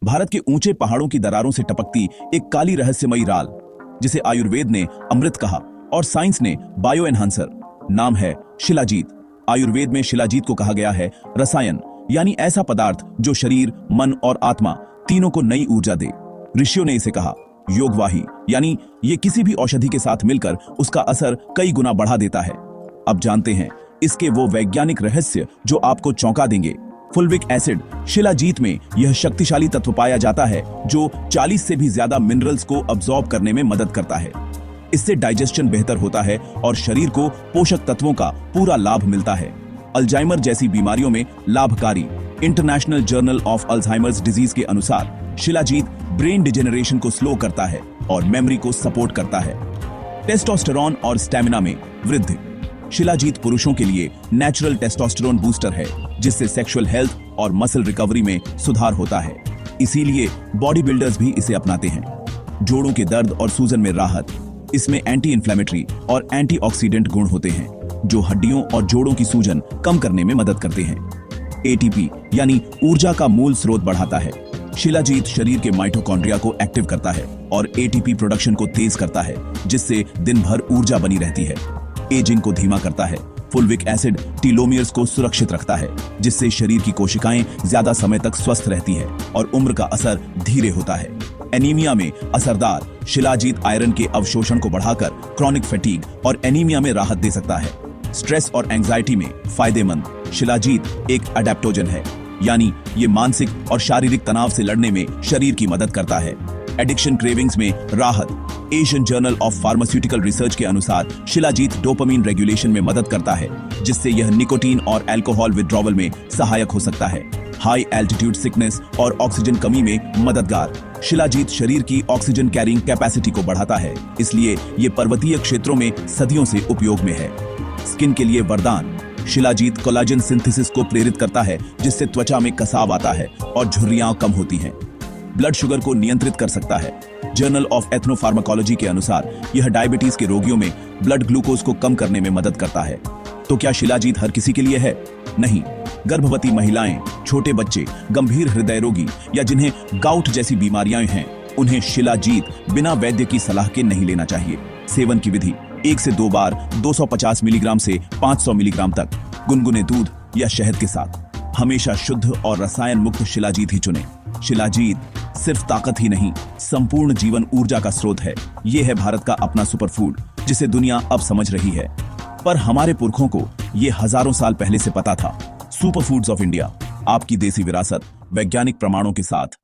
भारत के ऊंचे पहाड़ों की दरारों से टपकती एक काली रहस्यमयी राल, जिसे आयुर्वेद ने अमृत कहा और साइंस ने बायो एनहांसर। नाम है शिलाजीत। आयुर्वेद में शिलाजीत को कहा गया है रसायन, यानी ऐसा पदार्थ जो शरीर, मन और आत्मा तीनों को नई ऊर्जा दे। ऋषियों ने इसे कहा योगवाही, यानी ये किसी भी औषधि के साथ मिलकर उसका असर कई गुना बढ़ा देता है। अब जानते हैं इसके वो वैज्ञानिक रहस्य जो आपको चौंका देंगे। फुल्विक एसिड, शिलाजीत में यह शक्तिशाली तत्व पाया जाता है जो 40 से भी ज्यादा मिनरल्स को अब्सॉर्ब करने में मदद करता है। इससे डाइजेशन बेहतर होता है और शरीर को पोषक तत्वों का पूरा लाभ मिलता है। अल्जाइमर जैसी बीमारियों में लाभकारी। International journal of Alzheimer's disease के अनुसार शिलाजीत ब्रेन डिजेनरेशन को स्लो करता है और मेमोरी को सपोर्ट करता है। टेस्टोस्टेरॉन और स्टैमिना में वृद्धि। शिलाजीत पुरुषों के लिए नेचुरल टेस्टोस्टेरोन बूस्टर है, जिससे सेक्सुअल हेल्थ और मसल रिकवरी में सुधार होता है। इसीलिए बॉडी बिल्डर्स भी इसे अपनाते हैं। जोड़ों के दर्द और सूजन में राहत। इसमें एंटी इन्फ्लेमेटरी और एंटीऑक्सीडेंट गुण होते हैं, जो हड्डियों और जोड़ों की सूजन कम करने में मदद करते हैं। एटीपी यानी ऊर्जा का मूल स्रोत बढ़ाता है। शिलाजीत शरीर के माइटोकॉन्ड्रिया को एक्टिव करता है और एटीपी प्रोडक्शन को तेज करता है, जिससे दिन भर ऊर्जा बनी रहती है। एजिंग को धीमा करता है। फुल्विक एसिड टीलोमियर्स को सुरक्षित रखता है, जिससे शरीर की कोशिकाएं ज्यादा समय तक स्वस्थ रहती है और उम्र का असर धीरे होता है। एनीमिया में असरदार। शिलाजीत आयरन के अवशोषण को बढ़ाकर क्रॉनिक फैटीग और एनीमिया में राहत दे सकता है। स्ट्रेस और एंजाइटी में फायदेमंद। शिलाजीत एक अडेप्टोजन है, यानी ये मानसिक और शारीरिक तनाव से लड़ने में शरीर की मदद करता है। एडिक्शन क्रेविंग्स में राहत। Asian journal of pharmaceutical research के अनुसार शिलाजीत डोपामिन रेगुलेशन में मदद करता है, जिससे यह निकोटीन और अल्कोहल विथड्रॉवल में सहायक हो सकता है। हाई एल्टीट्यूड सिकनेस और ऑक्सीजन कमी में मददगार। शिलाजीत शरीर की ऑक्सीजन कैरिंग कैपेसिटी को बढ़ाता है, इसलिए ये पर्वतीय क्षेत्रों में सदियों से उपयोग में है। स्किन के लिए वरदान। शिलाजीत कोलाजन सिंथेसिस को प्रेरित करता है, जिससे त्वचा में कसाव आता है और झुर्रियां कम होती हैं। ब्लड शुगर को नियंत्रित कर सकता है। जर्नल ऑफ एथनोफार्माकोलॉजी के अनुसार यह डायबिटीज के रोगियों में ब्लड ग्लूकोज को कम करने में मदद करता है। तो क्या शिलाजीत हर किसी के लिए है? नहीं। गर्भवती महिलाएं, छोटे बच्चे, गंभीर हृदय रोगी या जिन्हें गाउट जैसी बीमारियां हैं, उन्हें शिलाजीत बिना वैद्य की सलाह के नहीं लेना चाहिए। सेवन की विधि 1 से 2 बार 250 मिलीग्राम से 500 मिलीग्राम तक, गुनगुने दूध या शहद के साथ। हमेशा शुद्ध और रसायन मुक्त शिलाजीत ही चुनें। शिलाजीत सिर्फ ताकत ही नहीं, संपूर्ण जीवन ऊर्जा का स्रोत है। यह है भारत का अपना सुपरफूड, जिसे दुनिया अब समझ रही है, पर हमारे पुरखों को यह हजारों साल पहले से पता था। सुपरफूड्स ऑफ इंडिया, आपकी देसी विरासत वैज्ञानिक प्रमाणों के साथ।